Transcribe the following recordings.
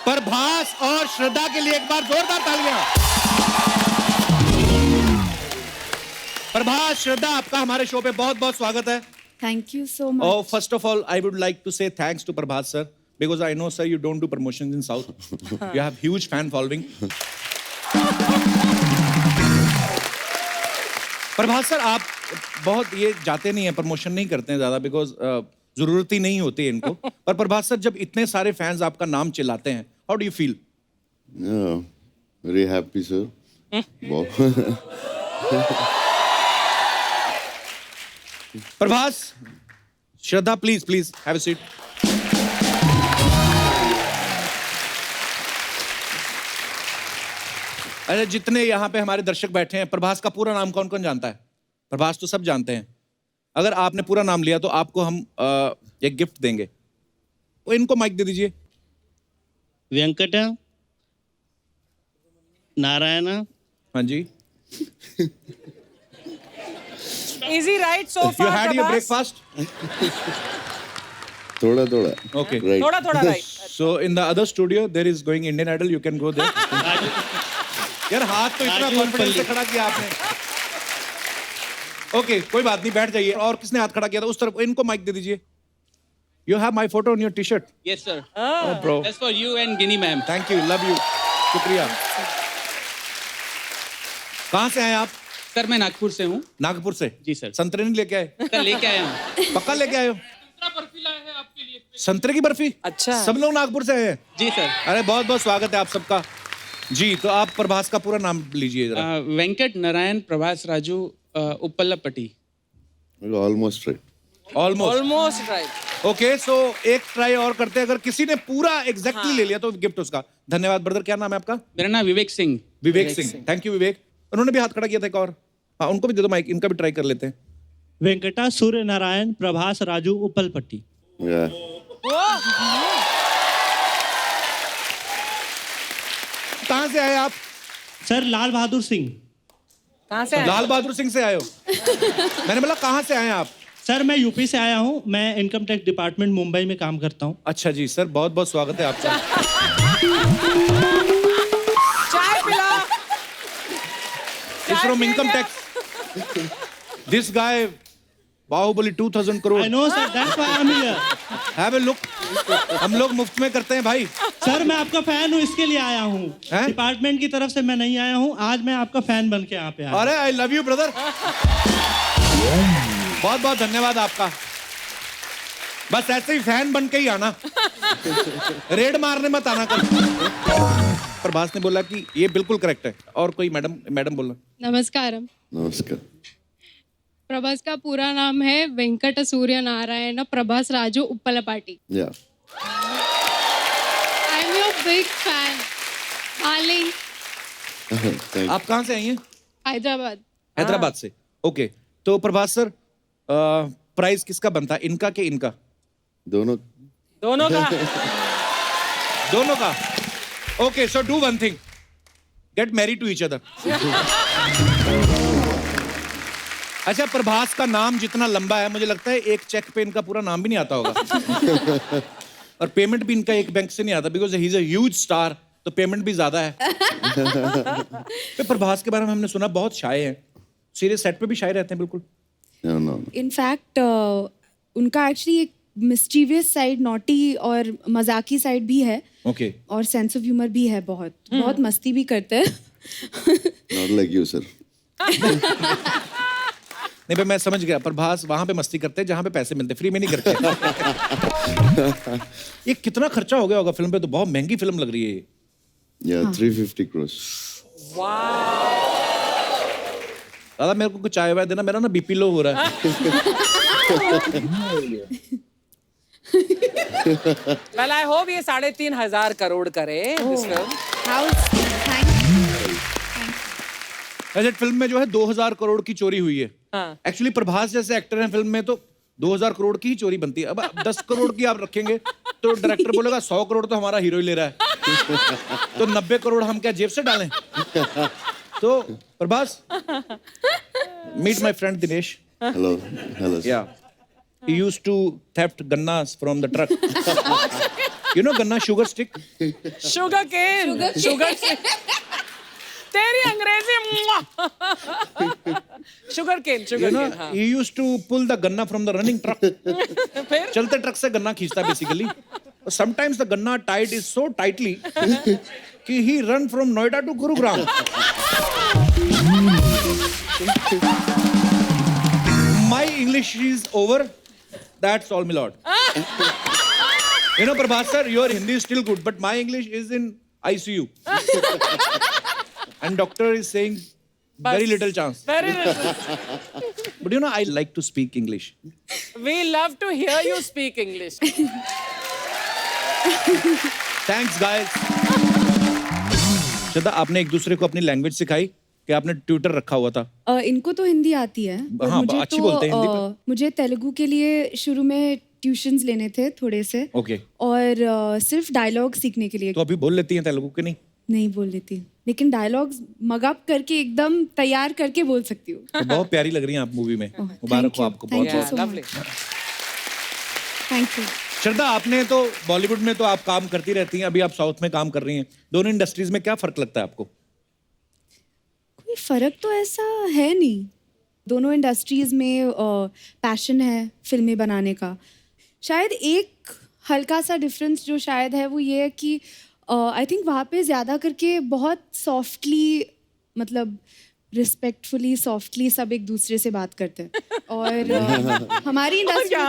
प्रभास और श्रद्धा के लिए एक बार जोरदार तालियां। प्रभास, श्रद्धा, आपका हमारे शो पे बहुत बहुत स्वागत है। Thank you so much. Oh, first of all, I would like to say thanks to Prabhat sir because I know, sir, you don't do promotions in South. You have huge fan following. Prabhat sir, आप बहुत ये जाते नहीं हैं, promotion नहीं करते हैं ज्यादा बिकॉज जरूरत ही नहीं होती है इनको। पर प्रभात सर, जब इतने सारे फैंस आपका नाम चिल्लाते हैं, how do you feel? Very happy, sir. Prabhas, Shraddha, please have a seat. अरे जितने यहाँ पे हमारे दर्शक बैठे हैं, प्रभास का पूरा नाम कौन कौन जानता है? प्रभास तो सब जानते हैं। अगर आपने पूरा नाम लिया तो आपको हम एक गिफ्ट देंगे। वो इनको माइक दे दीजिए। वेंकट नारायण। हाँ जी। Easy right so far, You had your Prabhas? breakfast? थोड़ा Okay. right. थोड़ा right. So in the other studio there is going Indian Idol. You can go there. यार हाथ तो इतना कॉन्फिडेंस से खड़ा किया आपने। ओके, कोई बात नहीं, बैठ जाइए। और किसने हाथ खड़ा किया था उस तरफ? इनको माइक दे दीजिए। You have my photo on your T-shirt. Yes sir. Oh bro. That's for you and Ginny ma'am. Thank you, love you. शुक्रिया। कहाँ से आए आप? सर मैं नागपुर से हूँ। नागपुर से? जी सर। संतरे नहीं लेके आए? सर लेके आया हूँ। पक्का लेके आए हो? संतरे की बर्फी? अच्छा। सब लोग नागपुर से आए हैं? जी सर। अरे बहुत बहुत स्वागत है आप सबका। जी, तो आप प्रभास का पूरा नाम लीजिए जरा। Venkat Narayana Prabhas Raju Uppalapati. Almost right. Almost right. Okay, so एक ट्राई और करते हैं। अगर किसी ने पूरा एग्जैक्टली ले लिया तो गिफ्ट उसका। धन्यवाद ब्रदर। क्या नाम है आपका? मेरा नाम विवेक सिंह। विवेक सिंह। थैंक यू विवेक। उन्होंने भी हाथ खड़ा किया था एक और। हाँ, उनको भी दे दो माइक, इनका भी ट्राई कर लेते हैं। वेंकटा सूर्य नारायण प्रभास राजू उप्पलपट्टी। Yeah. कहाँ से आए आप? सर लाल बहादुर सिंह। कहाँ से आए? लाल बहादुर सिंह से आए हो? मैंने बोला कहाँ से आए आप? सर मैं यूपी से आया हूँ। मैं इनकम टैक्स डिपार्टमेंट मुंबई में काम करता हूँ। अच्छा जी सर, बहुत बहुत स्वागत है आपका। चाय पिला। He's from income tax. This guy, Baahubali 2000 crore. I know sir, that's why I'm here. Have a look. हम लोग मुफ्त में करते हैं भाई। सर मैं आपका फैन हूँ, इसके लिए आया हूँ। हैं? डिपार्टमेंट की तरफ से मैं नहीं आया हूँ। आज मैं आपका फैन बन के यहाँ पे आया। अरे आई लव यू ब्रदर। बहुत बहुत धन्यवाद आपका। बस ऐसे ही फैन बन के ही आना, रेड मारने मत आना कल। प्रभास ने बोला कि ये बिल्कुल करेक्ट है। और कोई मैडम बोलना। नमस्कारम। नमस्कार। प्रभास का पूरा नाम है Venkat Surya Narayana Prabhas Raju Uppalapati. Yeah. I am your big fan darling. Thank you. आप कहाँ से आई हैं? हैदराबाद। हैदराबाद से। ओके, तो प्रभास सर, प्राइस किसका बनता है, इनका कि इनका? दोनों दोनों का। दोनों का। Okay, so do one thing, get married to each other. अच्छा, प्रभास का नाम जितना लंबा है, मुझे लगता है एक चेक पे इनका पूरा नाम भी नहीं आता होगा। और पेमेंट भी इनका एक बैंक से नहीं आता because he is a huge star, तो पेमेंट भी ज्यादा है। तो प्रभास के बारे में हमने सुना बहुत शाय है। सीरियस सेट पे भी शाय रहते हैं बिल्कुल? No. In fact, उनका एक्चुअली एक मिस्चीवियस साइड, नॉटी और मजाकी साइड भी है। ओके। और सेंस ऑफ ह्यूमर भी है, बहुत मस्ती भी करते हैं। Not like you, sir. नहीं भाई, मैं समझ गया। प्रभास वहां पे मस्ती करते हैं जहां पे पैसे मिलते हैं, फ्री में नहीं करते। ये कितना खर्चा हो गया होगा फिल्म पे? तो बहुत महंगी फिल्म लग रही है ये। Yeah, 350 crores. दादा मेरे को कुछ चाय वाय देना, मेरा ना बीपी लो हो रहा है। Well, I hope ये 3,500 करोड़ करे this film. वैसे फिल्म में जो है 2000 करोड़ की चोरी हुई है। हाँ। एक्चुअली प्रभास जैसे एक्टर हैं फिल्म में तो 2000 करोड़ की ही चोरी बनती है। अब 10 करोड़ की आप रखेंगे तो डायरेक्टर बोलेगा 100 करोड़ तो हमारा हीरो ही ले रहा है, तो 90 करोड़ हम क्या जेब से डालें? तो Prabhas, meet my friend Dinesh. Hello. Hello. Sir. Yeah. He used to theft gannas from the truck. You know गन्ना sugar stick? Sugar cane, sugar तेरी अंग्रेजी sugar cane, You sugar know, cane, हाँ. he used to pull the गन्ना from the running truck. फिर चलते truck से गन्ना खींचता है basically. Sometimes the गन्ना tied is so tightly कि he run from Noida to Gurugram. My English is over. That's all, my lord. You know, Prabhat sir, your Hindi is still good, but my English is in ICU. And doctor is saying very little chance. very little. But you know, I like to speak English. We love to hear you speak English. Thanks, guys. श्रद्धा, आपने एक दूसरे को अपनी language सिखाई कि आपने Twitter रखा हुआ था? इनको तो हिंदी आती है, पर हाँ, मुझे अच्छी तो बोलते हैं हिंदी पर। मुझे तेलुगु के लिए शुरू में ट्यूशंस लेने थे थोड़े से, ओके। और सिर्फ डायलॉग सीखने के लिए। तो अभी बोल लेती हैं तेलुगु के नहीं? नहीं बोल लेती, लेकिन डायलॉग्स मगअप करके एकदम तैयार करके बोल सकती हूँ। तो बहुत प्यारी लग रही हैं आप मूवी में। मुबारक हो आपको बहुत। Thank you so lovely. much. Thank you. श्रद्धा, आपने तो बॉलीवुड में तो आप काम करती रहती हैं, अभी आप साउथ में काम कर रही हैं। दोनों इंडस्ट्रीज में क्या फर्क लगता है आपको? कोई फर्क तो ऐसा है नहीं, दोनों इंडस्ट्रीज में पैशन है फिल्में बनाने का। शायद एक हल्का सा डिफरेंस जो शायद है वो ये है कि आई थिंक वहाँ पे ज़्यादा करके बहुत सॉफ्टली, मतलब रिस्पेक्टफुली सॉफ्टली सब एक दूसरे से बात करते हैं, और हमारी इंडस्ट्री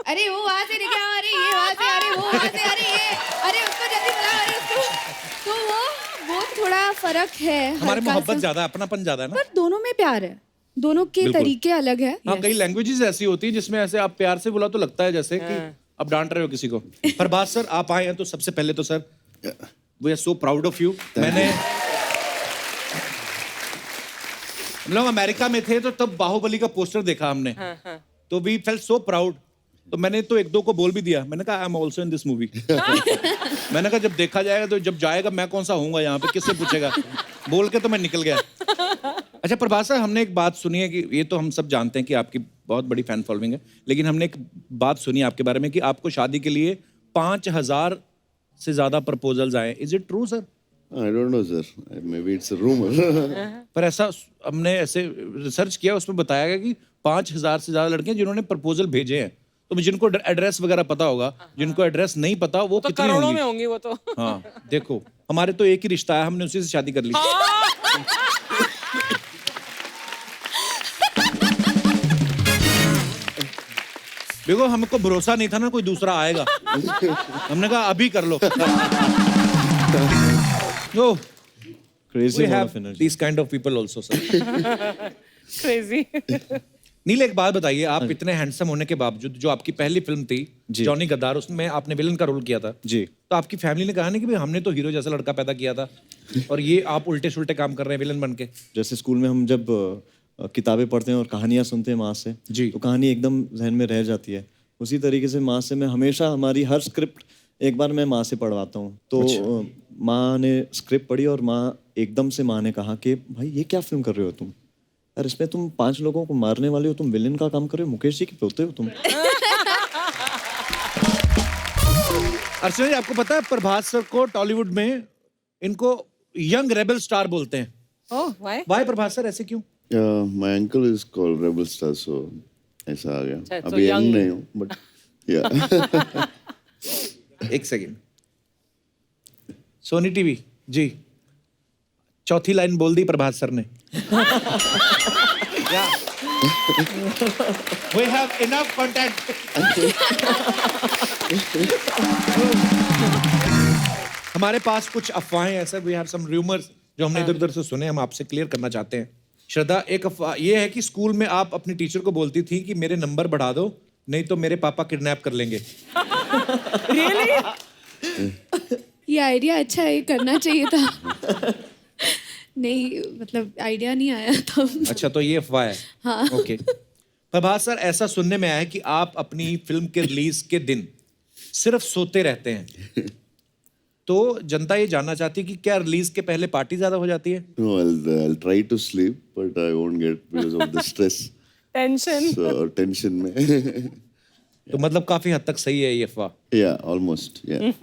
अरे वो वहाँ से लेके आ, अरे ये वहाँ से, अरे वो वहाँ से, अरे ये, अरे उसको जल्दी बुलाओ, अरे उसको, तो वो थोड़ा फर्क है। हमारे हल्का मोहब्बत सा। ज्यादा है, अपनापन ज्यादा है ना? पर दोनों में प्यार है, दोनों के बिल्कुल। तरीके अलग है। हाँ, कई लैंग्वेजेस ऐसी होती है जिसमें ऐसे आप प्यार से बोला तो लगता है जैसे कि आप डांट रहे हो किसी को। प्रभास सर, आप आए हैं तो सबसे पहले तो sir we are so proud of you. मैंने हम लोग अमेरिका में थे तो तब बाहुबली का पोस्टर देखा हमने, तो वी फेल्ट सो प्राउड। तो मैंने तो एक दो को बोल भी दिया, मैंने कहा I am also in this movie. मैंने कहा जब देखा जाएगा तो जब जाएगा मैं कौन सा होऊंगा यहाँ पे, किससे पूछेगा, बोल के तो मैं निकल गया। अच्छा प्रभास सर, हमने एक बात सुनी है कि ये तो हम सब जानते हैं कि आपकी बहुत बड़ी फैन फॉलोइंग है, लेकिन हमने एक बात सुनी है आपके बारे में कि आपको शादी के लिए 5,000 से ज्यादा प्रपोजल्स आए। Is it true sir? I don't know, sir. Maybe it's a rumor. पर ऐसा हमने ऐसे रिसर्च किया, उसमें बताया गया कि 5,000 से ज्यादा लड़कियां जिन्होंने प्रपोजल भेजे हैं। तो जिनको एड्रेस वगैरह पता होगा, जिनको एड्रेस नहीं पता वो तो कितनी करोड़ों होंगी? में होंगी वो तो। हाँ देखो, हमारे तो एक ही रिश्ता है, हमने उसी से शादी कर ली। देखो हमको भरोसा नहीं था ना कोई दूसरा आएगा, हमने कहा अभी कर लो। No, Crazy we amount have of energy. these kind of people also, sir. Crazy. Neel, एक बात बताइए, आप इतने हैंडसम होने के बावजूद, जो आपकी पहली फिल्म थी जॉनी गद्दार, उसमें आपने विलन का रोल किया था जी। तो आपकी फैमिली ने कहा नहीं कि भाई हमने तो हीरो जैसा लड़का पैदा किया था और ये आप उल्टे सुल्टे काम कर रहे हैं विलन बन के? जैसे स्कूल में हम जब किताबें पढ़ते हैं और कहानियां सुनते हैं माँ से, जी। तो कहानी एकदम जहन में रह जाती है। उसी तरीके से माँ से मैं हमेशा, हमारी हर स्क्रिप्ट एक बार मैं माँ से पढ़वाता हूँ। तो माँ ने स्क्रिप्ट पढ़ी और माँ एकदम से माँ ने कहा कि भाई ये क्या फिल्म कर रहे हो तुम, यार इसमें तुम 5 लोगों को मारने वाले हो, तुम विलेन का काम कर रहे हो, मुकेश जी के पोते हो तुम। अर्चना जी, आपको पता है प्रभास सर को टॉलीवुड में इनको यंग रेबल स्टार बोलते हैं। ओह, व्हाई? वाई प्रभास सर, ऐसे क्यों? My uncle is called Rebel Star, so ऐसा आ गया। अच्छा, तो अभी young young नहीं हूँ, but yeah. एक सेकेंड, सोनी टीवी जी, चौथी लाइन बोल दी प्रभास सर ने। We have enough content. हमारे पास कुछ अफवाहें हैं sir, we have some rumours जो हमने इधर उधर से सुने, हम आपसे क्लियर करना चाहते हैं। श्रद्धा, एक अफवाह ये है कि स्कूल में आप अपनी टीचर को बोलती थी कि मेरे नंबर बढ़ा दो, नहीं तो मेरे पापा किडनैप कर लेंगे। ये आइडिया अच्छा है, ये करना चाहिए था। नहीं, मतलब आइडिया नहीं आया था। अच्छा, तो ये अफवाह है। हाँ। ओके। प्रभास सर, ऐसा सुनने में आया है कि आप अपनी फिल्म के रिलीज के दिन सिर्फ सोते रहते हैं, तो जनता ये जानना चाहती है कि क्या रिलीज के पहले पार्टी ज्यादा हो जाती है? No, I'll try to sleep, but I won't get because of the stress. Tension. So tension में। तो मतलब काफी हद तक सही है ये अफवाह। Yeah, almost. Yeah.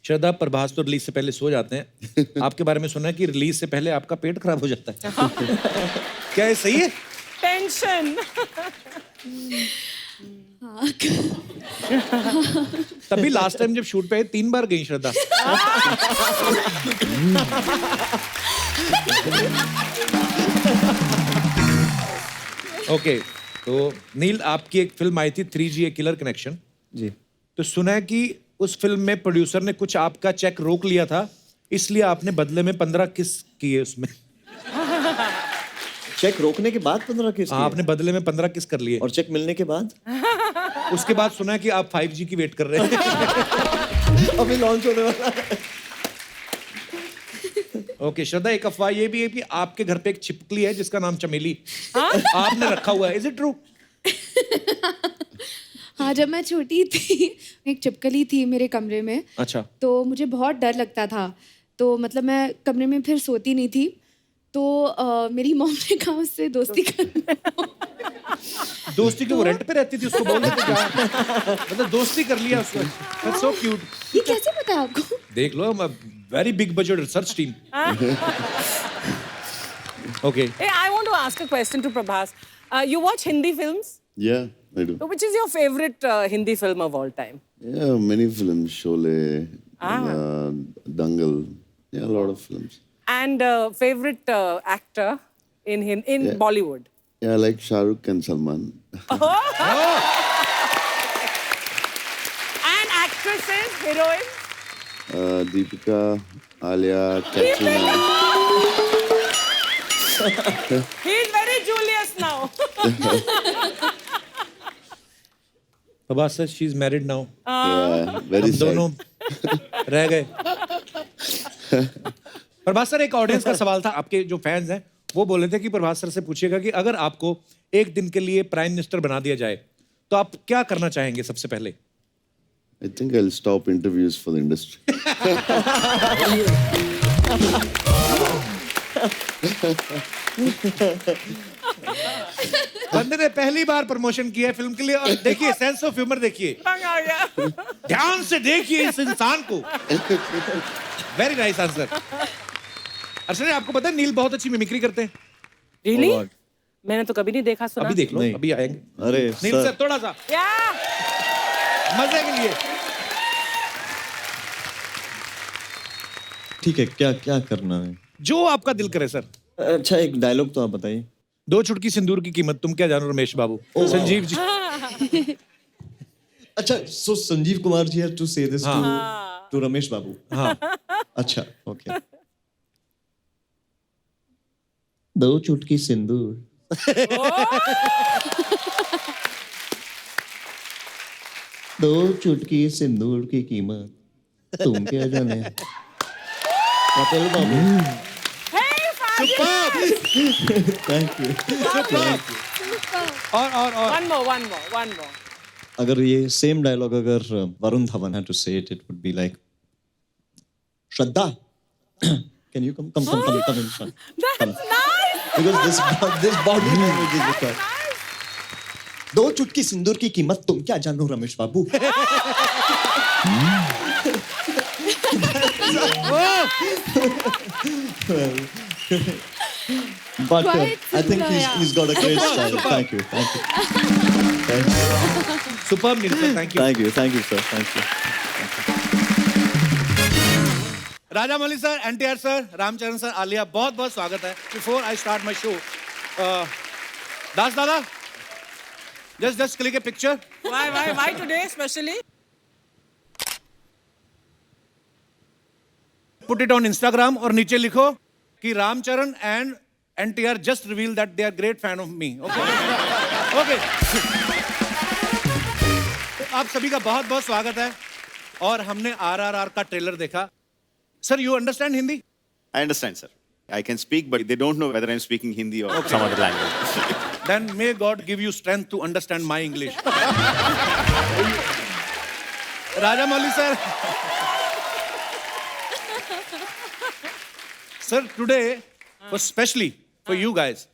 श्रद्धा, प्रभास तो रिलीज से पहले सो जाते हैं। आपके बारे में सुना है कि रिलीज से पहले आपका पेट खराब हो जाता है। क्या ये सही है? टेंशन। तभी लास्ट टाइम जब शूट पे 3 बार गई श्रद्धा। ओके, तो नील, आपकी एक फिल्म आई थी 3G ए किलर कनेक्शन। जी। तो सुना है कि उस फिल्म में प्रोड्यूसर ने कुछ आपका चेक रोक लिया था, इसलिए आपने बदले में 15 किस किए उसमें। चेक रोकने के बाद 15 किस किए? आपने बदले में 15 किस कर लिए। और चेक मिलने के बाद? उसके बाद सुना है कि आप 5G की वेट कर रहे हैं। अभी लॉन्च होने वाला है। ओके श्रद्धा, एक अफवाह ये भी है कि आपके घर पे एक छिपकली है जिसका नाम चमेली आपने रखा हुआ है। Is it true? हाँ, जब मैं छोटी थी एक छिपकली थी मेरे कमरे में। अच्छा। तो मुझे बहुत डर लगता था, तो मतलब मैं कमरे में फिर सोती नहीं थी, तो मेरी मॉम ने कहा उससे दोस्ती कर। दोस्ती क्यों? रेंट पे रहती थी, उसको बोल देते क्या? मतलब दोस्ती कर लिया उसको। That's so cute. ये कैसे पता है आपको? देख लो, very big budget research team. Okay. Hey, I want to ask a question to Prabhas. You watch Hindi films? Yeah, I do. So which is your favorite Hindi film of all time? Yeah, many films. Sholay, Dangal. Yeah, a lot of films. And favorite actor in Bollywood? Yeah, I like Shah Rukh and Salman. And actresses, heroines? Deepika, Alia, Katrina. He's very Julius now. Prabhas sir, she is married now. Yeah, very sad. दोनों रह गए। Prabhas sir, एक audience का सवाल था, आपके जो fans हैं वो बोले थे कि प्रभास सर से पूछिएगा कि अगर आपको एक दिन के लिए प्राइम मिनिस्टर बना दिया जाए तो आप क्या करना चाहेंगे सबसे पहले? I think I'll stop interviews for the industry. बंदे ने पहली बार प्रमोशन किया है फिल्म के लिए, और देखिए सेंस ऑफ ह्यूमर देखिए, तंग आ गया। ध्यान से देखिए इस इंसान को। Very nice answer. अर्चना, आपको पता है नील बहुत अच्छी मिमिक्री करते हैं। Really? मैंने तो कभी नहीं देखा सुना। अभी देख लो, नहीं। अभी आएंगे। अरे नील सर, सर, थोड़ा सा Yeah. मजे के लिए। ठीक है, क्या क्या करना है? जो आपका दिल करे सर। अच्छा, एक डायलॉग तो आप बताइए। 2 चुटकी सिंदूर की कीमत तुम क्या जानो रमेश बाबू। संजीव जी। अच्छा, सो संजीव कुमार जी हैव टू से दिस टू रमेश बाबू। हाँ। अच्छा, ओके। 2 चुटकी सिंदूर। दो चुटकी सिंदूर की कीमत तुम क्या जाने। कपिल बाबू। Thank you. और One more. अगर ये सेम डायलॉग अगर Varun Dhawan had to say it, it would be like, Shraddha, can you come in front? That's nice. Because this body language is required. 2 चुटकी सिंदूर की कीमत तुम क्या जानो रमेश बाबू। But Quite I think similar, yeah. he's got a great style. Thank you. Superb Neel sir, thank you. Thank you, sir. Thank you. Raja Mauli sir, NTR sir, Ram Charan sir, Alia, बहुत बहुत स्वागत है। Before I start my show, Das दादा, just click a picture. Why today especially? Put it on Instagram और नीचे लिखो कि Ram Charan and NTR just reveal that they are great fan of me. Okay. आप सभी का बहुत बहुत स्वागत है। और हमने RRR का ट्रेलर देखा। Sir, you understand Hindi? I understand, sir. I can speak, but they don't know whether I'm speaking Hindi or some other language. Then may God give you strength to understand my English. Raja Mauli sir. Sir, today was specially for you guys.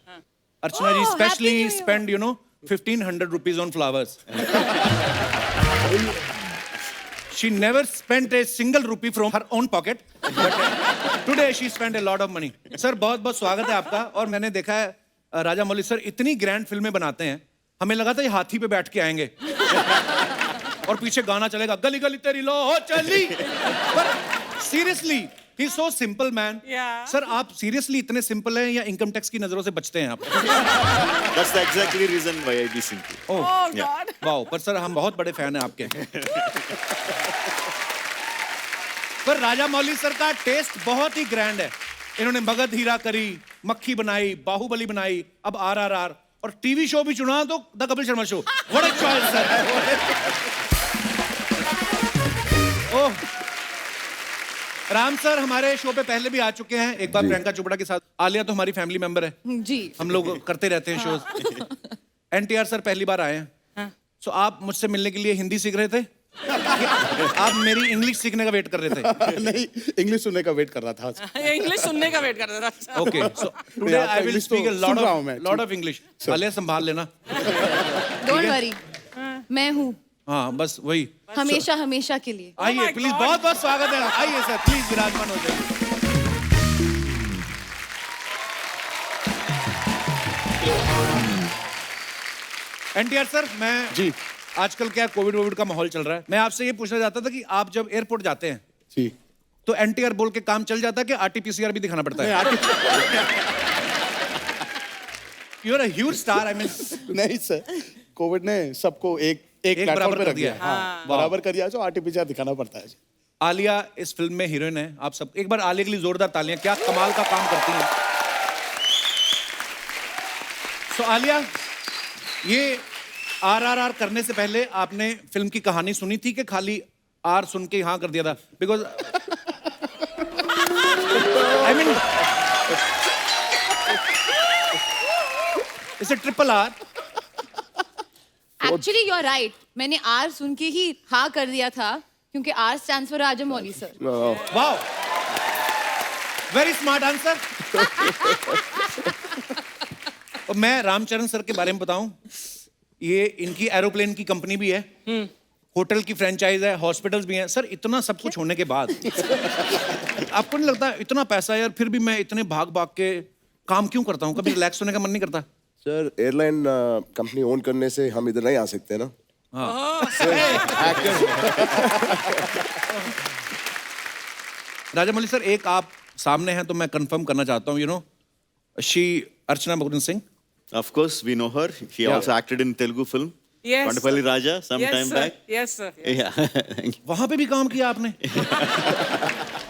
Archana ji Oh, specially Happy New Year. spent, 1,500 rupees on flowers. She never spent a single rupee from her own pocket, but today she spent a lot of money. Sir बहुत बहुत स्वागत है आपका। और मैंने देखा है राजा मौली sir इतनी ग्रैंड फिल्में बनाते हैं, हमें लगा था ये हाथी पे बैठ के आएंगे और पीछे गाना चलेगा गली गली तेरी लो हो चली। पर सीरियसली ही सो सिंपल मैन। सर आप सीरियसली इतने सिंपल हैं या इनकम टैक्स की नजरों से बचते हैं आप? That's the exactly reason why I be simple. Oh God. Wow, पर सर हम बहुत बड़े फैन हैं आपके। पर राजा मौली सर का टेस्ट बहुत ही ग्रैंड है। इन्होंने मगध हीरा करी, मक्खी बनाई, बाहुबली बनाई, अब RRR और टीवी शो भी चुना तो the Kapil Sharma show. What a choice sir. Oh, Ram sir हमारे शो पे पहले भी आ चुके हैं, एक बार प्रियंका चोपड़ा के साथ। आलिया तो हमारी फैमिली मेंबर है जी, हम लोग करते रहते हैं शोज। NTR सर पहली बार आए हैं। सो आप मुझसे मिलने के लिए हिंदी सीख रहे थे? आप मेरी इंग्लिश सीखने का वेट कर रहे थे? नहीं, इंग्लिश सुनने का वेट कर रहा था। ये इंग्लिश सुनने का वेट कर रहा था। Okay, so today I will speak a सुन रहा हूं मैं। Lot of English. आलिया संभाल लेना। डोंट वरी, मैं हूँ हाँ बस वही। हमेशा हमेशा के लिए। आइए प्लीज, बहुत बहुत स्वागत है। आइए सर प्लीज विराजमान हो जाइए। NTR सर मैं जी आजकल क्या कोविड का माहौल चल रहा है, मैं आपसे ये पूछना चाहता था कि आप जब एयरपोर्ट जाते हैं जी तो NTR बोल के काम चल जाता है कि RT-PCR भी दिखाना पड़ता है? You are a huge star. I mean नहीं सर, कोविड ने सबको एक प्लेटफॉर्म बराबर पे कर रख दिया दिया। हाँ, बराबर कर दिया, जो आर्टिफिशियल दिखाना पड़ता है। आलिया इस फिल्म में हीरोइन है। आप सब एक बार आलिया के लिए जोरदार तालियां, क्या कमाल का काम करती हैं। सो आलिया, ये RRR करने से पहले आपने फिल्म की कहानी सुनी थी कि खाली R सुन के हाँ कर दिया था? Because I mean it's a triple R। Actually you are right, मैंने R सुन के ही हाँ कर दिया था क्योंकि R stands for Raja Mauli sir. Wow, very smart answer. और मैं रामचरण सर के बारे में बताऊं, ये इनकी एरोप्लेन की कंपनी भी है, होटल की फ्रेंचाइज है, हॉस्पिटल्स भी हैं। सर इतना सब कुछ होने के बाद आपको नहीं लगता इतना पैसा यार, फिर भी मैं इतने भाग भाग के काम क्यों करता हूँ? कभी रिलैक्स होने का मन नहीं करता? सर एयरलाइन कंपनी ओन करने से हम इधर नहीं आ सकते ना। राजा मौली सर, एक आप सामने हैं तो मैं कंफर्म करना चाहता हूँ, यू नो शी अर्चना मगन Singh. Of course, we know her. She also acted in Telugu film. Yes. Vandapalli Raja some Yes, time sir. back. Yes, sir. Yeah. Thank you. वहां पे भी काम किया आपने?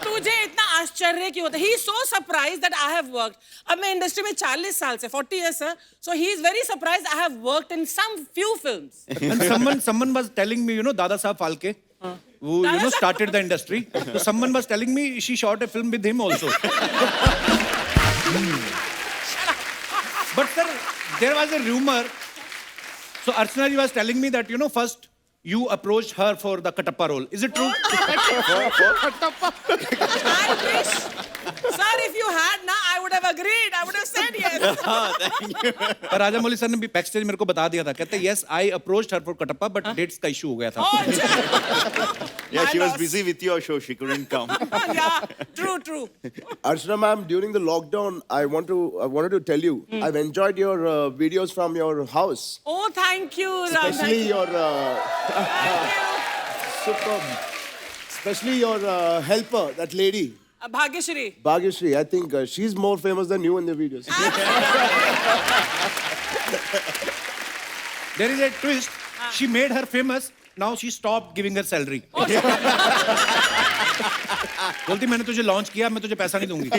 तुझे इतना आश्चर्य क्यों होता है? He is so surprised that I have worked. अब मैं इंडस्ट्री में 40 साल से 40 years sir. So he is very surprised I have worked in some few films. And someone was telling me, you know, Dada Saab Phalke, who you know started the industry. So someone was telling me she shot a film with him also. But sir, there was a rumor. So Archana ji was telling me that, you know, first you approached her for the Katappa role. Is it true? I wish. Sir, if you had na, I would have agreed. I would have said yes. पर राजा मौली sir ने भी backstage मेरे को बता दिया था, कहते yes, I approached her for Katappa, but dates का issue हो गया था। Yeah, she was busy with your show. She couldn't come. Yeah, true, true. Archana ma'am, during the lockdown, I wanted to tell you, I've enjoyed your videos from your house. Oh, thank you, Ram. Especially your Thank you. superb, especially your helper, that lady. Bhagyashri. Bhagyashri, I think she's more famous than you in the videos. There is a twist. She made her famous. Now she stopped giving her salary. बोलती मैंने तुझे launch किया, मैं तुझे पैसा नहीं दूंगी।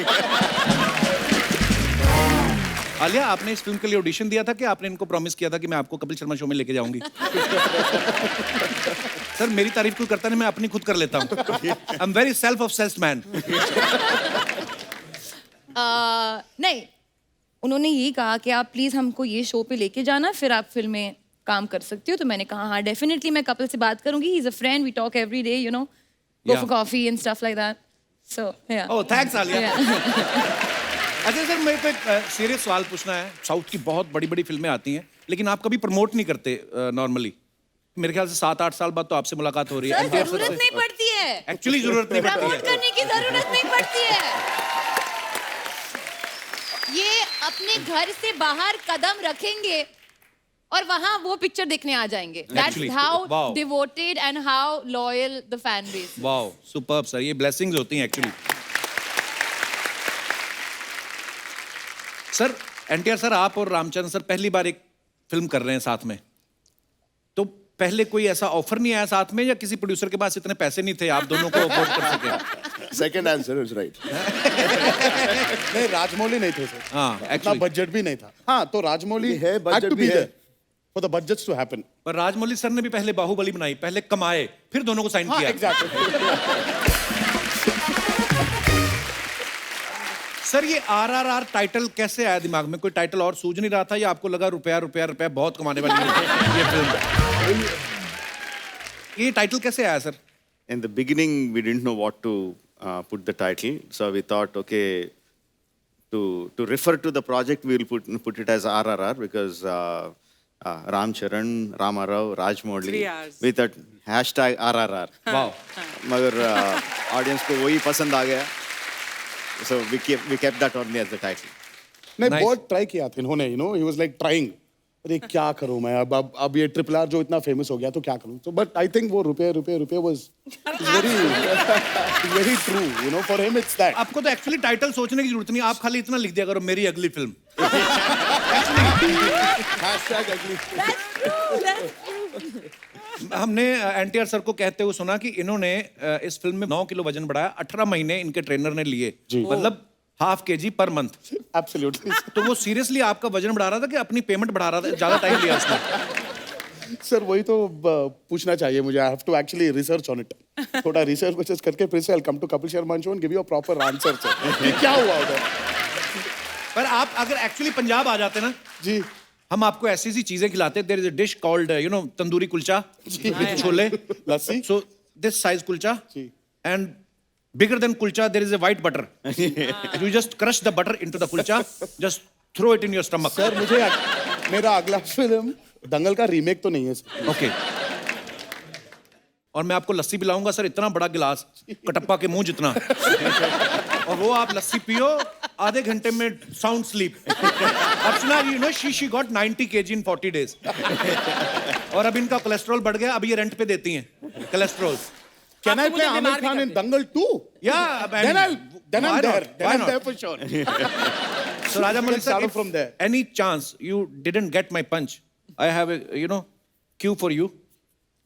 आलिया, आपने इस फिल्म के लिए ऑडिशन दिया था कि आपने इनको प्रॉमिस किया था कि मैं आपको कपिल शर्मा शो में लेके जाऊंगी? सर मेरी तारीफ कोई करता नहीं, मैं अपनी खुद कर लेता हूँ। I am very self obsessed man. नहीं, उन्होंने यही कहा कि आप प्लीज हमको ये शो पे लेके जाना, फिर आप फिल्म में काम कर सकती हो। तो मैंने कहा हाँ डेफिनेटली, मैं कपिल से बात करूंगी। He is a friend, we talk every day, you know, go for coffee and stuff like that. So yeah. Oh thanks Alia. अच्छा सर, मेरे को एक सीरियस सवाल पूछना है। साउथ की बहुत बड़ी बड़ी फिल्में आती हैं, लेकिन आप कभी प्रमोट नहीं करते नॉर्मली। मेरे ख्याल से 7-8 साल बाद तो आपसे मुलाकात हो रही है। सर जरूरत नहीं पड़ती है, एक्चुअली जरूरत नहीं पड़ती प्रमोट है। करने की जरूरत नहीं पड़ती है। ये अपने घर से बाहर कदम रखेंगे और वहां वो पिक्चर देखने आ जाएंगे। That's Actually, how wow. devoted and how loyal the fan base. Wow, superb sir, ये ब्लेसिंग्स होती हैं एक्चुअली। सर, एनटीआर सर, आप और रामचंद्र सर पहली बार एक फिल्म कर रहे हैं साथ में, तो पहले कोई ऐसा ऑफर नहीं आया साथ में, या किसी प्रोड्यूसर के पास इतने पैसे नहीं थे आप दोनों को अफोर्ड कर सके? Second answer is right. नहीं, राजमौली नहीं थे सर। हाँ, इतना actually. बजट भी नहीं था। हाँ, तो राजमौली है, had budget to भी be है। there for the budgets to happen. पर राजमौली सर ने भी पहले बाहुबली बनाई, पहले कमाए, फिर दोनों को साइन हाँ, किया। exactly. सर, ये RRR टाइटल कैसे आया दिमाग में? कोई टाइटल और सूझ नहीं रहा था, या आपको लगा रुपया रुपया रुपया बहुत कमाने वाली है ये फिल्म? ये टाइटल कैसे आया sir? In the beginning, we didn't know what to put the title, so we thought, okay, to refer to the project, we will put it as RRR because Ram Charan, Rama Rao, Rajmouli 3 hours. with that hashtag RRR. Wow, मगर audience को वही पसंद आ गया, so we kept that only as the title. नहीं, Nice. बहुत try किया था इन्होंने, you know, he was like trying. अरे क्या करूं मैं, अब ये RRR जो इतना फेमस हो गया तो क्या करूं? तो बट आई थिंक वो रुपए was very true, you know, for him it's that. आपको तो एक्चुअली टाइटल सोचने की जरूरत नहीं, आप खाली इतना लिख दिया करो, मेरी अगली फिल्म। Hashtag ugly. हमने एनटीआर सर को कहते हुए सुना कि इन्होंने इस फिल्म में 9 किलो वजन बढ़ाया, 18 महीने इनके ट्रेनर ने लिए, मतलब ½ kg पर मंथ। Absolutely. तो वो सीरियसली आपका वजन बढ़ा रहा था कि अपनी पेमेंट बढ़ा रहा था? ज्यादा टाइम लिया उसने? सर वही तो पूछना चाहिए मुझे। I have to actually research on it. थोड़ा रिसर्च करके फिर से I will come to Kapil Sharma show and give you a proper answer sir. ये क्या हुआ उधर? पर आप अगर एक्चुअली पंजाब आ जाते ना जी, हम आपको ऐसी सी चीजें खिलाते। There is a dish called tandoori kulcha with chole, lassi. So this size kulcha, जी। And bigger than kulcha there is a white butter. You just crush the butter into the kulcha, just throw it in your stomach. Sir मुझे मेरा अगला film दंगल का remake तो नहीं है sir. Okay, और मैं आपको लस्सी पिलाऊंगा सर, इतना बड़ा गिलास, कटप्पा के मुंह जितना, और वो आप लस्सी पियो, आधे घंटे में sound sleep. Archana ji, she got 90 kg in 40 days. और अब इनका कोलेस्ट्रॉल बढ़ गया, अब ये रेंट पे देती हैं cholesterol. Can I play Amir Khan in Dangal 2? Yeah, Then I'm there. Then I'm there for sure. So Rajamouli sir, start if from there. any chance you didn't get my punch, I have a cue for you.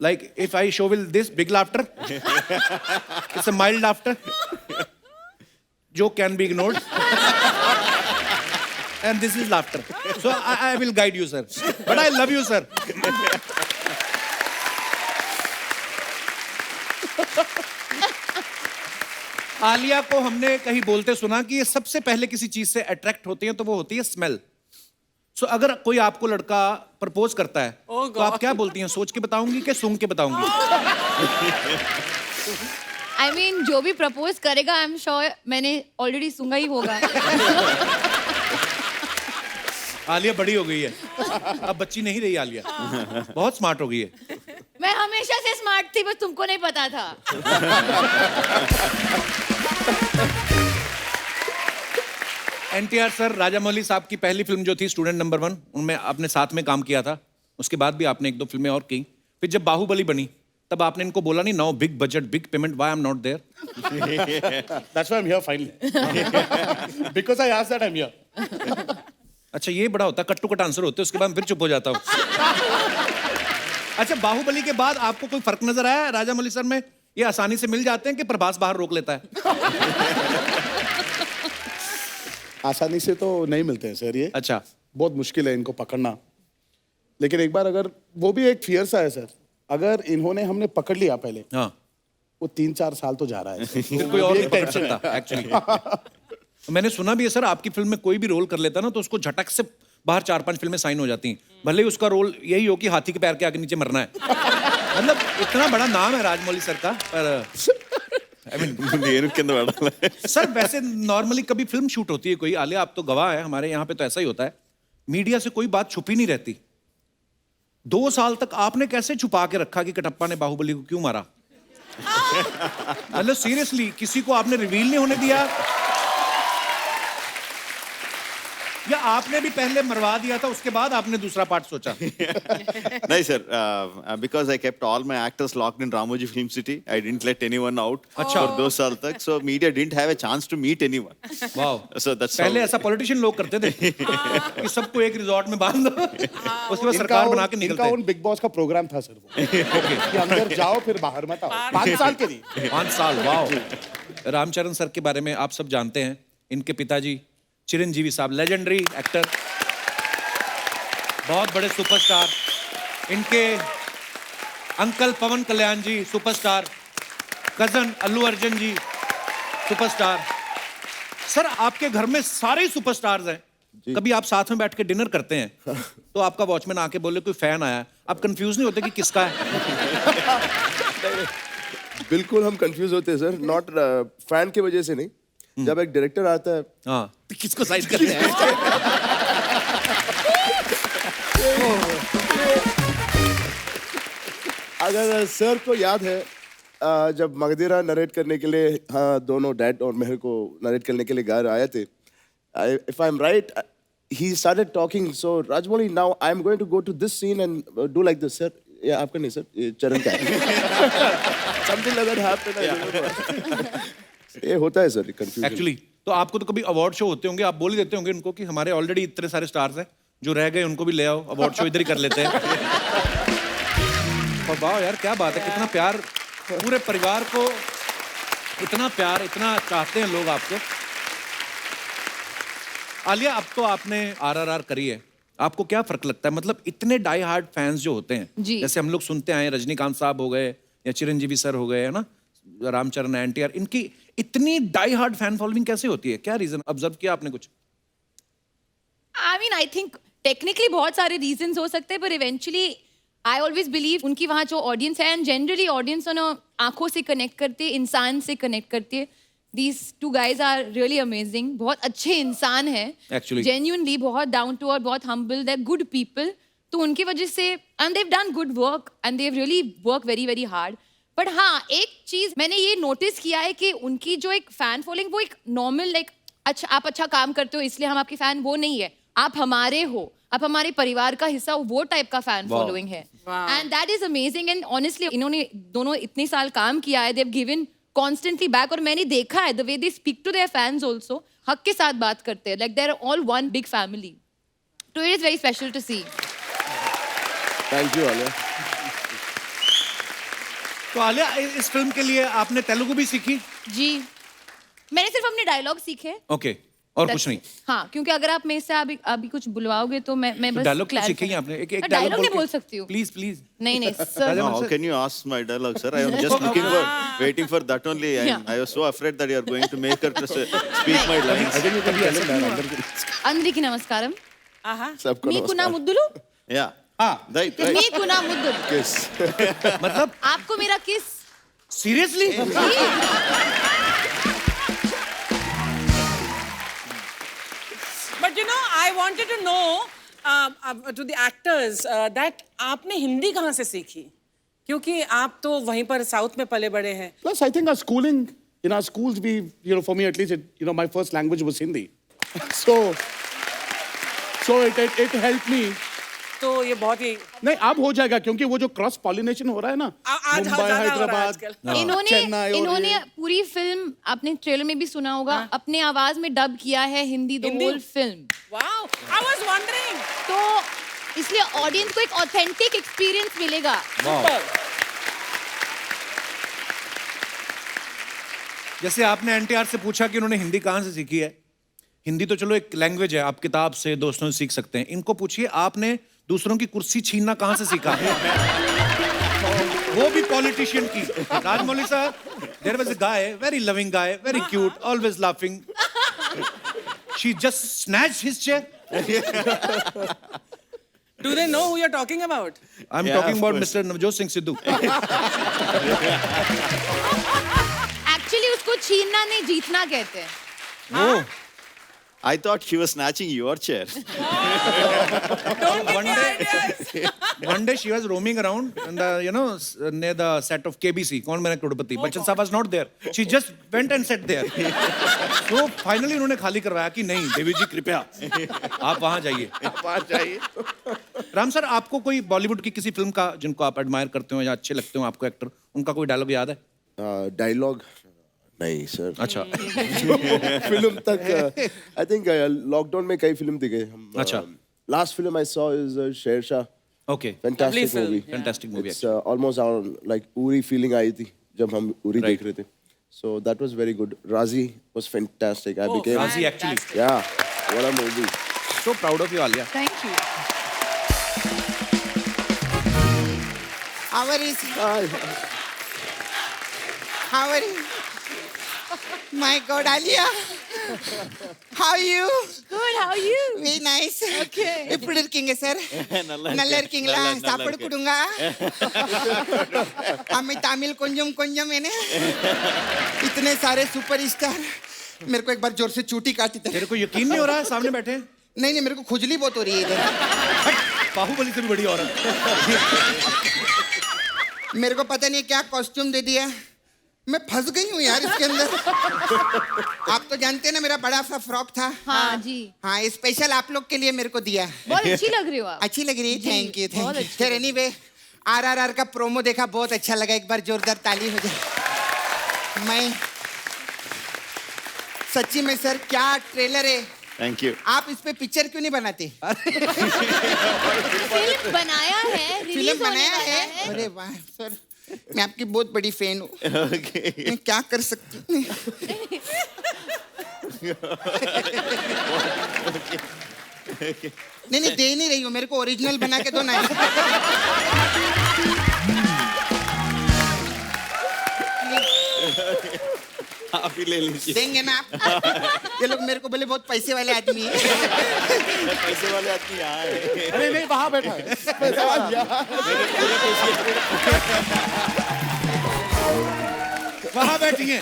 Like if I show will this big laughter, it's a mild laughter. Joke can be ignored. And this is laughter. So I will guide you, sir. But I love you, sir. Alia को हमने कहीं बोलते सुना कि ये सबसे पहले किसी चीज से अट्रैक्ट होती हैं, तो वो होती है स्मेल। सो अगर कोई आपको लड़का प्रपोज करता है तो आप क्या बोलती हैं? सोच के बताऊंगी कि सूंघ के बताऊंगी? I mean, जो भी प्रपोज करेगा आई एम श्योर मैंने ऑलरेडी सुना ही होगा। आलिया बड़ी हो गई है, अब बच्ची नहीं रही आलिया, बहुत स्मार्ट हो गई है। मैं हमेशा से स्मार्ट थी, बस तुमको नहीं पता था। एनटीआर सर, राजामौली साहब की पहली फिल्म जो थी स्टूडेंट नंबर 1, उनमें आपने साथ में काम किया था। उसके बाद भी आपने 1-2 फिल्में और की। फिर जब बाहुबली बनी तब आपने इनको बोला नहीं, now big budget big payment, why I am not there? That's why I'm here finally. Because I asked that I'm here. अच्छा, ये बड़ा होता, कट टू कट आंसर होते, उसके बाद फिर चुप हो जाता हूँ। अच्छा, बाहुबली के बाद आपको कोई फर्क नजर आया राजामौली सर में? ये आसानी से मिल जाते हैं कि प्रभास बाहर रोक लेता है? आसानी से तो नहीं मिलते हैं सर ये। अच्छा, बहुत मुश्किल है इनको पकड़ना। लेकिन एक बार अगर, वो भी एक फियर सा है सर, अगर इन्होंने हमने पकड़ लिया पहले, हाँ, वो 3-4 साल तो जा रहा है। फिर कोई और नहीं पकड़ सकता एक्चुअली। मैंने सुना भी है सर, आपकी फिल्म में कोई भी रोल कर लेता ना तो उसको झटक से बाहर 4-5 फिल्में साइन हो जाती हैं, भले ही उसका रोल यही हो कि हाथी के पैर के आगे नीचे मरना है। मतलब इतना बड़ा नाम है राजमौली सर का। पर सर वैसे नॉर्मली कभी फिल्म शूट होती है कोई, आलिया आप तो गवाह है, हमारे यहाँ पे तो ऐसा ही होता है, मीडिया से कोई बात छुपी नहीं रहती। 2 साल तक आपने कैसे छुपा के रखा कि कटप्पा ने बाहुबली को क्यों मारा? मतलब सीरियसली किसी को आपने रिवील नहीं होने दिया, या आपने भी पहले मरवा दिया था उसके बाद आपने दूसरा पार्ट सोचा? नहीं sir, because I kept all my actors locked in Ramoji Film City. I didn't let anyone out for 2 साल तक. So media didn't have a chance to meet anyone. Wow. So that's पहले how... ऐसा politician लोग करते थे कि सबको एक रिजॉर्ट में बांध दो, उसके बाद सरकार बना के निकलते इनका उन बिग बॉस का प्रोग्राम था सर वो, कि अंदर जाओ फिर बाहर मत आओ। 5 साल के लिए। 5 साल, वाओ। रामचरण सर के बारे में आप सब जानते हैं। इनके पिताजी चिरंजीवी साहब, लेजेंडरी एक्टर, बहुत बड़े सुपरस्टार। इनके अंकल पवन कल्याण जी सुपरस्टार, कजन अल्लू अर्जुन जी सुपरस्टार। सर आपके घर में सारे सुपरस्टार्स हैं। कभी आप साथ में बैठ के डिनर करते हैं तो आपका वॉचमैन आके बोले कोई फैन आया, आप कंफ्यूज नहीं होते कि किसका है? बिल्कुल हम कंफ्यूज होते हैं सर, नॉट फैन की वजह से नहीं। जब एक डायरेक्टर आता है, हाँ, तो किसको साइड करते हैं? अगर सर को याद है जब मगधीरा नरेट करने के लिए, हाँ, दोनों डैड और मेहर को नरेट करने के लिए घर आए थे, if I am right, he started talking, so Rajmouli, now I'm going to go to this scene and do like this, sir. Yeah, आपका नहीं सर, ये चरण का है। Something like that happened. ये होता है सर, कंफ्यूजन। एक्चुअली तो आपको तो कभी अवार्ड शो होते होंगे, आप बोल ही देते होंगे उनको कि हमारे ऑलरेडी इतने सारे स्टार्स हैं, जो रह गए उनको भी ले आओ, अवार्ड शो इधर ही कर लेते हैं। और वाह यार, क्या बात है, कितना प्यार, पूरे परिवार को इतना प्यार, इतना चाहते हैं लोग आपको। आलिया, अब तो आपने RRR करी है, आपको क्या फर्क लगता है? मतलब इतने डाई हार्ड फैंस जो होते हैं, जैसे हम लोग सुनते आए, रजनीकांत साहब हो गए या चिरंजीवी सर हो गए, है ना, रामचरण, NTR, इनकी इतनी डाई हार्ड फैन फॉलोइंग कैसे होती है? क्या रीजन ऑब्जर्व किया आपने कुछ? I mean, I think technically बहुत सारे रीजंस हो सकते हैं, पर इवेंचुअली आई ऑलवेज बिलीव उनकी वहाँ जो ऑडियंस है, एंड जनरली ऑडियंस आंखों से कनेक्ट करती है, इंसान से कनेक्ट करती है। These two guys are really amazing. बहुत अच्छे इंसान हैं, Actually. genuinely बहुत down to earth, बहुत humble, they're good people. तो उनकी वजह से, and they've done good work and they've really worked very very hard. But हाँ, एक चीज मैंने ये नोटिस किया है कि उनकी जो एक फैन फॉलोइंग, वो एक नॉर्मल लाइक अच्छा, आप अच्छा काम करते हो इसलिए हम आपके फैन, वो नहीं है। आप हमारे हो, आप हमारे परिवार का हिस्सा हो, वो टाइप का फैन फॉलोइंग है। And that is amazing. And honestly इन्होंने दोनों इतने साल काम किया है, they have given constantly back, और मैंने देखा है the way they speak to their fans also, हक के साथ बात करते हैं, like they're all one big family. So it is very special to see. Thank you, Alia. तो आलिया, इस फिल्म के लिए आपने तेलुगु भी सीखी? जी, मैंने सिर्फ अपने डायलॉग सीखे। ओके, और कुछ नहीं? हाँ, क्योंकि अगर आप मेरे से अभी कुछ बुलवाओगे तो मैं बस डायलॉग सीखे ही आपने? एक डायलॉग नहीं बोल सकती हूँ। Please please. नहीं sir. How can you ask my dialogue, sir? I am just waiting for that only. I was so afraid that you are going to make her to speak my lines. అందరికీ నమస్కారం. सबको మీకు నా ముద్దులు? Yeah. Right. మీకు నా ముద్దులు. Kiss. मतलब आपको मेरा किस? Seriously? But you know, I wanted to know to the actors that आपने हिंदी कहाँ से सीखी? क्योंकि आप तो वहीं पर साउथ में पले बड़े हैं। Plus, I think our schooling, in our schools, we, you know, for me at least, my first language was Hindi. So it helped me. तो ये बहुत ही नहीं, अब हो जाएगा क्योंकि वो जो क्रॉस पॉलिनेशन हो रहा है ना, आज मुंबई, ज़्यादा हो रहा है हैदराबाद, आजकल। चेन्नई, इन्होंने पूरी फिल्म, आपने ट्रेलर में भी सुना होगा, अपने आवाज में डब किया है Hindi, the whole film. Wow, I was wondering. तो इसलिए ऑडियंस को एक ऑथेंटिक एक्सपीरियंस मिलेगा। Super. जैसे आपने NTR से पूछा कि उन्होंने हिंदी कहाँ से सीखी है, हिंदी तो चलो एक लैंग्वेज है, आप किताब से, दोस्तों से सीख सकते हैं। इनको पूछिए आपने दूसरों की कुर्सी छीनना कहाँ से सीखा? वो भी पॉलिटिशियन की। राजमौली साहब, there was a guy, very loving guy, very cute, always laughing. She just snatched his chair. Do they know who you're talking about? I'm talking about Mr. Navjot Singh Sidhu. Actually उसको छीनना नहीं, जीतना कहते हैं। वो I thought she was snatching your chair. Don't give me ideas. One day she was roaming around and near the set of KBC. कौन बना करोड़पति? Bachchan Saab was not there. She just went and sat there. So finally उन्होंने खाली करवाया कि नहीं देवी जी कृपया आप वहाँ जाइए. राम सर आपको कोई बॉलीवुड की किसी फिल्म का जिनको आप एडमायर करते हो या अच्छे लगते हो आपको एक्टर उनका कोई डायलॉग याद है? डायलॉग नहीं सर. अच्छा. फिल्म तक आई थिंक लॉकडाउन में कई फिल्म दिखे हम. अच्छा. Last film I saw is Shershaah. Okay. Fantastic movie. Fantastic movie. It's almost our like Uri feeling आई थी जब हम Uri देख रहे थे. So that was very good. Razi was fantastic. I became Razi actually. Yeah, what a movie. So proud of you, Alia. Thank you. How are you? How are you? My God, Alia. How are you? Good, how are you? Very nice. Okay. ఎప్పుడు ఇరికింగ sir? నల్ల ఇరికింగలా సాపడు కుడుంగా? हमें तमिल కొంచెం కొంచెమేనే. इतने सारे superstar मेरे को एक बार जोर से चूटी काटी थी. तेरे को यकीन नहीं हो रहा है सामने बैठे? नहीं नहीं मेरे को खुजली बहुत हो रही है इधर. बाहुबली से भी बड़ी औरत. मेरे को पता नहीं क्या कॉस्ट्यूम दे दिया. मैं फंस गई हूँ यार इसके अंदर. आप तो जानते हैं ना मेरा बड़ा सा फ्रॉक था. हाँ जी. हाँ स्पेशल आप लोग के लिए मेरे को दिया. बहुत अच्छी लग रही हो आप. अच्छी लग रही है. थैंक यू बहुत थैंक यू. अच्छी फिर एनीवे RRR का प्रोमो देखा बहुत अच्छा लगा. एक बार जोरदार ताली हो जाए. मैं सच्ची में सर क्या ट्रेलर है. Thank you. आप इस पे पिक्चर क्यों नहीं बनाते? फिल्म बनाया है, फिल्म रिलीज होने बनाया वाला है. है. अरे वाह सर मैं आपकी बहुत बड़ी फैन हूँ. मैं क्या कर सकती हूँ. नहीं नहीं दे नहीं रही हूँ. मेरे को ओरिजिनल बना के दो ना. आप ही ले लीजिए. देंगे ना आप. ये लोग मेरे को बोले बहुत पैसे वाले आदमी है. पैसे वाले आदमी यहाँ है. अरे नहीं वहाँ बैठा है. वहाँ बैठी हैं.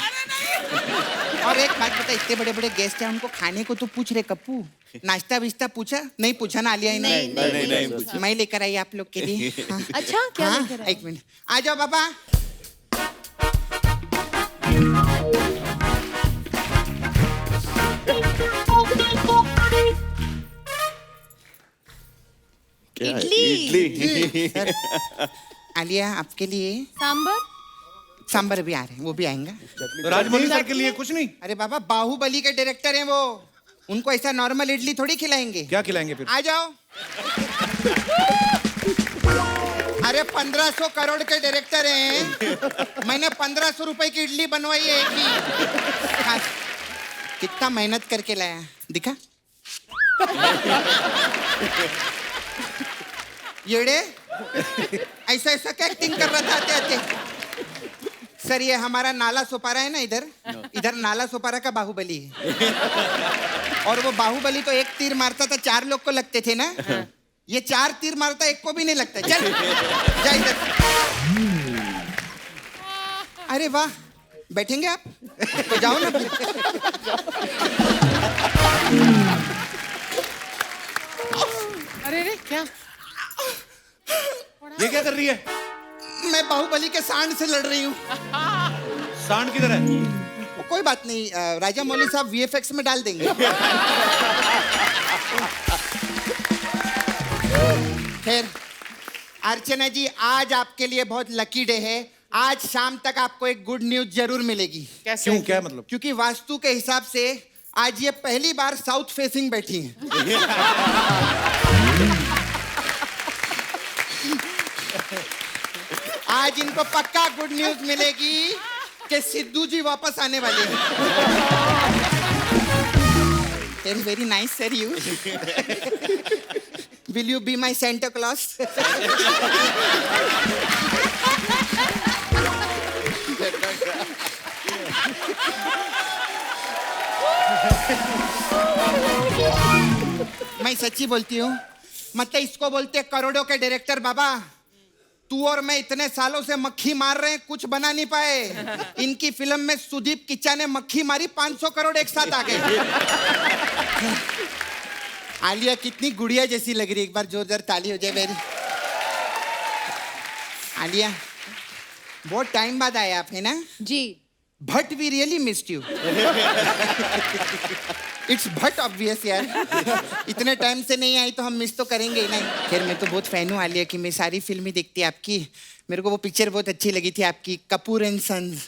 और एक बात बता इतने बड़े बड़े गेस्ट हैं उनको खाने को तो पूछ रहे कप्पू. नाश्ता विश्ता पूछा? नहीं पूछा ना आलिया. नहीं. मैं लेकर आई आप लोग के लिए. हाँ. अच्छा क्या हाँ, लेकर आए? एक मिनट आ जाओ बाबा. इडली. सर, आलिया आपके लिए सांबर. सांबर भी आ रहे हैं. वो भी आएंगे. तो राजमौली सर के लिए कुछ नहीं? अरे बाबा बाहुबली के डायरेक्टर हैं वो. उनको ऐसा नॉर्मल इडली थोड़ी खिलाएंगे. क्या खिलाएंगे फिर? आ जाओ. अरे 1500 करोड़ के डायरेक्टर हैं. मैंने 1500 रुपए की इडली बनवाई है एक ही. हाँ. कितना मेहनत करके लाया दिखा. येड़े ऐसा ऐसा क्या एक्टिंग कर रहा था आते आते. सर ये हमारा नाला सोपारा है ना इधर नाला सोपारा का बाहुबली है. और वो बाहुबली तो एक तीर मारता था 4 लोग को लगते थे ना. ये 4 तीर मारता एक को भी नहीं लगता. चल जा इधर. अरे वाह बैठेंगे आप तो जाओ ना. अरे रे क्या? ये क्या कर रही है? मैं बाहुबली के सांड से लड़ रही हूँ. सांड किधर है? कोई बात नहीं राजा मौली साहब VFX में डाल देंगे. खैर अर्चना जी आज आपके लिए बहुत लकी डे है. आज शाम तक आपको एक गुड न्यूज जरूर मिलेगी. क्यों क्या मतलब? क्योंकि वास्तु के हिसाब से आज ये पहली बार साउथ फेसिंग बैठी हैं. आज इनको पक्का गुड न्यूज मिलेगी कि सिद्धू जी वापस आने वाले हैं. Very nice sir you. Will you be my Santa Claus? मैं सच्ची बोलती हूँ. मतलब इसको बोलते करोड़ों के डायरेक्टर बाबा. तू और मैं इतने सालों से मक्खी मार रहे हैं, कुछ बना नहीं पाए। इनकी फिल्म में सुदीप किच्चा ने मक्खी मारी, 500 करोड़ एक साथ आ गए। आलिया कितनी गुड़िया जैसी लग रही है, एक बार जोरदार ताली हो जाए मेरी। आलिया बहुत टाइम बाद आए आप, है ना? जी। But we really missed you. It's but obvious यार। इतने टाइम से नहीं आई तो हम मिस तो करेंगे ही नहीं। खैर मैं तो बहुत फैन हूँ आलिया की, मैं सारी फिल्में देखती आपकी। मेरे को वो पिक्चर बहुत अच्छी लगी थी आपकी, कपूर एंड सन्स।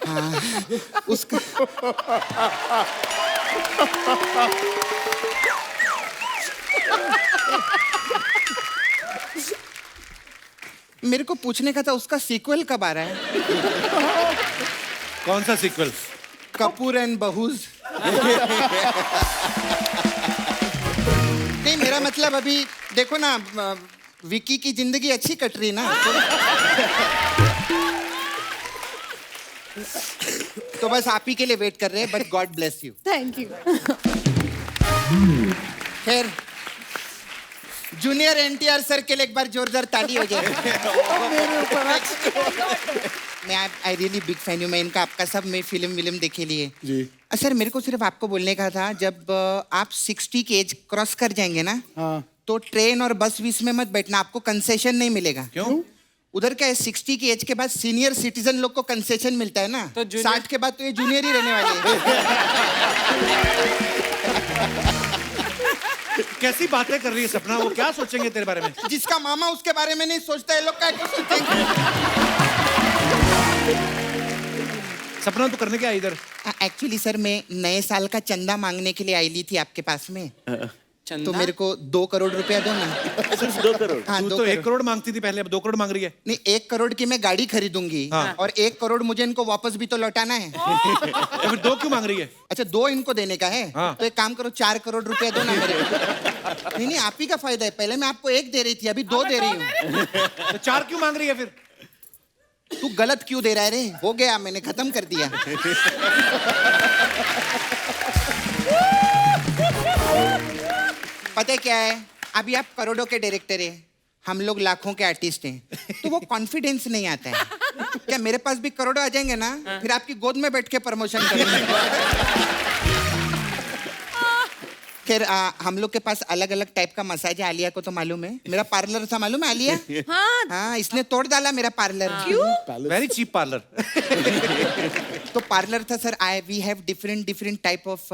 हाँ उसका मेरे को पूछने का था उसका सीक्वल कब आ रहा है? कौन सा सीक्वल? कपूर एंड बहूज। नहीं मेरा मतलब अभी देखो ना, विकी की जिंदगी अच्छी कट रही ना, तो बस आप ही के लिए वेट कर रहे हैं, but God bless you. Thank you. खैर जूनियर एनटीआर सर के लिए एक बार जोरदार ताली हो जाए। मैं आई रियली बिग फैन हूँ मैं इनका, आपका सब मैं फिल्म देखे लिए जी। सर मेरे को सिर्फ आपको बोलने का था, जब आप 60 की एज क्रॉस कर जाएंगे ना, हाँ। तो ट्रेन और बस बीस में मत बैठना, आपको कंसेशन नहीं मिलेगा। क्यों? उधर क्या है, 60 की एज के बाद सीनियर सिटीजन लोग को कंसेशन मिलता है ना, तो 60 के बाद तो ये जूनियर ही रहने वाले हैं। कैसी बातें कर रही है सपना? वो क्या सोचेंगे तेरे बारे में? जिसका मामा उसके बारे में नहीं सोचता है, लोग क्या सोचेंगे? सपना तू करने क्या है इधर? एक्चुअली सर मैं नए साल का चंदा मांगने के लिए आई ली थी आपके पास में। चंदा? तो मेरे को 2 करोड़ रुपया दो ना। सिर्फ 2 करोड़? हाँ, तू 2 तो 1 करोड़। करोड़ मांगती थी पहले, अब 2 करोड़ मांग रही है। नहीं 1 करोड़ की मैं गाड़ी खरीदूंगी, हाँ। और 1 करोड़ मुझे इनको वापस भी तो लौटाना है। तो फिर 2 क्यों मांग रही है? अच्छा 2 इनको देने का है, हाँ। तो एक काम करो 4 करोड़ रुपया दो ना मेरे को। नहीं आप ही का फायदा है, पहले मैं आपको 1 दे रही थी, अभी 2 दे रही हूँ। तो 4 क्यों मांग रही है फिर? तू गलत क्यों दे रहा है रे? हो गया, मैंने खत्म कर दिया। पता है क्या है, अभी आप करोड़ों के डायरेक्टर हैं, हम लोग लाखों के आर्टिस्ट हैं, तो वो कॉन्फिडेंस नहीं आता है। क्या मेरे पास भी करोड़ों आ जाएंगे ना, फिर आपकी गोद में बैठ के प्रमोशन करेंगे। खैर हम लोग के पास अलग अलग टाइप का मसाज है, आलिया को तो मालूम है। मेरा पार्लर था मालूम है आलिया? हाँ इसने तोड़ डाला मेरा पार्लर। क्यों? Very cheap parlour. तो पार्लर था sir, we have different type of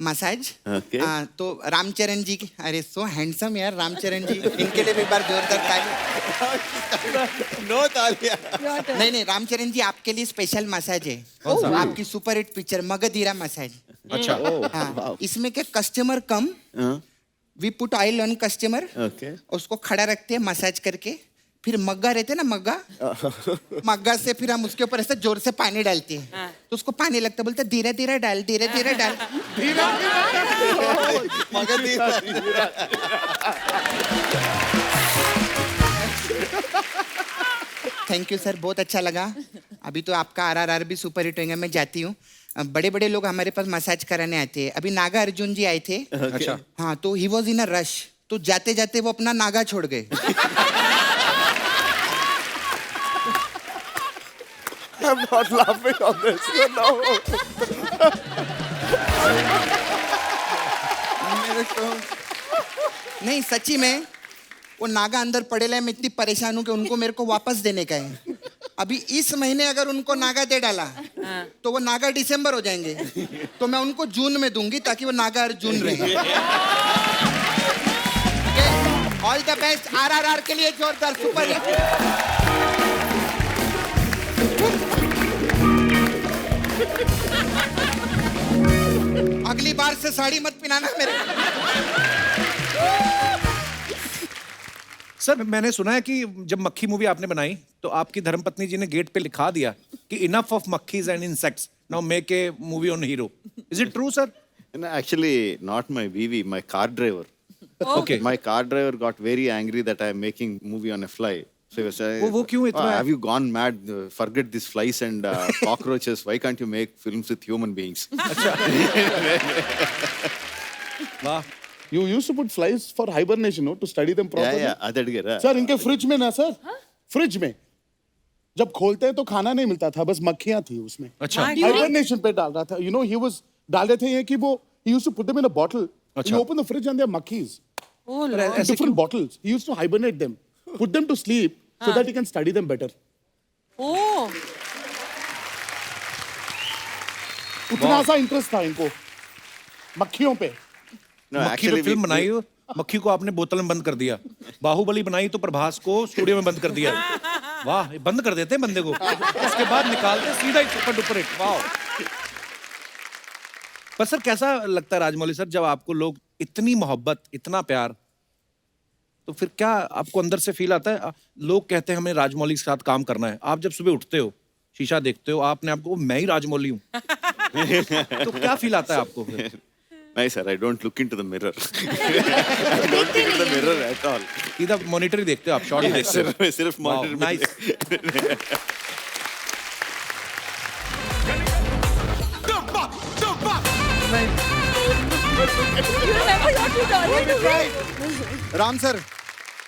massage. तो रामचरण जी की, अरे सो हैंडसम यार रामचरण जी, इनके लिए भी एक बार जोरदार ताली। नो तालियां। नहीं रामचरण जी आपके लिए स्पेशल मसाज है, आपकी super hit picture Magadheera massage. अच्छा। हाँ, इसमें क्या customer come, we put oil on customer, उसको खड़ा रखते हैं मसाज करके, फिर मग्गा रहते हैं ना मग्गा से फिर हम उसके ऊपर ऐसे जोर से पानी डालते हैं, तो उसको पानी लगता, बोलते धीरे धीरे डाल, धीरे धीरे डाल। थैंक यू सर, बहुत अच्छा लगा। अभी तो आपका RRR भी सुपर हिट होगा, मैं जाती हूँ। बड़े बड़े लोग हमारे पास मसाज कराने आते हैं। अभी नागा अर्जुन जी आए थे। अच्छा। हाँ तो he was in a rush, तो जाते जाते वो अपना नागा छोड़ गए। I'm not laughing on this. No. नहीं सच्ची में वो नागा अंदर पड़े हैं, मैं इतनी परेशान हूँ कि उनको मेरे को वापस देने का है। अभी इस महीने अगर उनको नागा दे डाला तो वो नागा दिसंबर हो जाएंगे, तो मैं उनको जून में दूंगी ताकि वो नागा अर्जुन रहे। ऑल द बेस्ट RRR के लिए, जोरदार सुपर हिट। अगली बार से साड़ी मत पहनाना मेरे। सर मैंने सुना है कि जब मक्खी मूवी आपने बनाई तो आपकी धर्मपत्नी जी ने गेट पे लिखा दिया कि इनफ ऑफ मक्खीज and insects, now make a movie on hero. Is it true sir? Actually, not my VV, my car driver. Okay. My car driver got very angry that I am making movie on a fly. So he was saying, वो क्यों इतना? have you gone mad? Forget these flies and cockroaches. Why can't you make films with human beings? वाह। You used to put flies for hibernation, no? To study them properly. Yeah, adadgara. Sir, इनके fridge में ना sir, fridge में जब खोलते हैं तो खाना नहीं मिलता था, बस मक्खियां थी उसमें। अच्छा। हाइबरनेशन पे डाल रहा था, you know, he was डाल रहे थे ये कि वो he used to put them in a bottle. अच्छा। You open the fridge and there are monkeys. Oh, Lord. Different bottles. He used to hibernate them, put them to sleep so that he can study them better. Oh. उतना सा interest था इनको मक्खियों पे। No, मक्खी actually, पे film बनाई हो, मक्खी को आपने बोतल में बंद कर दिया। बाहुबली बनाई तो प्रभास को स्टूडियो में बंद कर दिया। वाह, ये बंद कर देते हैं बंदे को, उसके बाद निकालते सीधा ही सुपर डुपर हिट। वाह। पर सर कैसा लगता है राजमौली सर, जब आपको लोग इतनी मोहब्बत, इतना प्यार, तो फिर क्या आपको अंदर से फील आता है? लोग कहते हैं हमें राजमौली के साथ काम करना है, आप जब सुबह उठते हो, शीशा देखते हो, आपने आपको मैं ही राजमौली हूँ, तो क्या फील आता है आपको फिर? नहीं sir, I don't look into the mirror. I don't look into the mirror at all. सीधा मॉनिटर ही देखते हो आप, शॉट ही देखते हो? सिर्फ मॉनिटर में। नाइस। राम सर,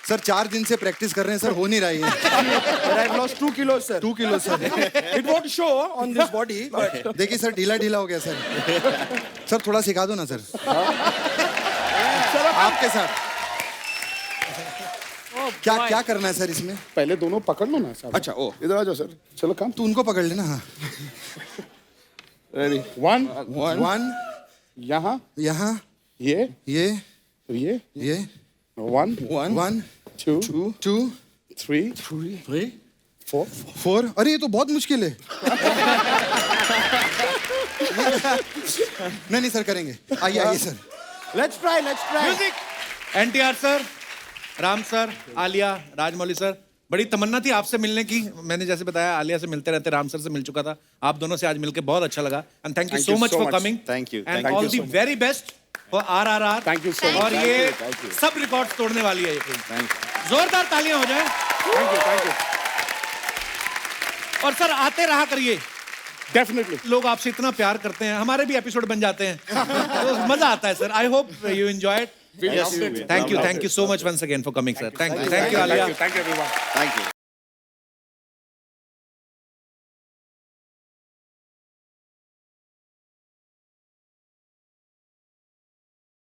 सर 4 दिन से प्रैक्टिस कर रहे हैं सर, हो नहीं रही है। I've lost 2 kilos, sir. 2 kilo sir. It won't show on this body, but देखिए सर, ढीला ढीला हो गया सर। सर थोड़ा सिखा दो ना सर। आपके साथ क्या क्या करना है सर इसमें? पहले दोनों पकड़ लो ना सर। अच्छा, ओ इधर आ जाओ सर, चलो काम। तू उनको पकड़ लेना। हाँ, रेडी 1 1 यहाँ यहाँ, ये ये 1 1 2 2 3 4 4। अरे ये तो बहुत मुश्किल है। नहीं सर, करेंगे। आइए आइए sir. Let's try. Music. NTR sir, Ram sir, Alia, Rajamouli sir, बड़ी तमन्ना थी आपसे मिलने की। मैंने जैसे बताया आलिया से मिलते रहते, राम सर से मिल चुका था, आप दोनों से आज मिलके बहुत अच्छा लगा। And thank you so much for coming. Thank you. And Thank all you the so much. Very best for RRR। Thank you so much. और ये Thank you. सब रिकॉर्ड्स तोड़ने वाली है ये फिल्म। Thank you. जोरदार तालियां हो जाए। Thank you. और सर आते रहा करिए, Definitely. लोग आपसे इतना प्यार करते हैं, हमारे भी एपिसोड बन जाते हैं, तो मजा आता है sir. I hope you enjoyed. Yes. Thank you so much once again for coming, sir. Thank you, Alia. Thank you, everyone. Thank you.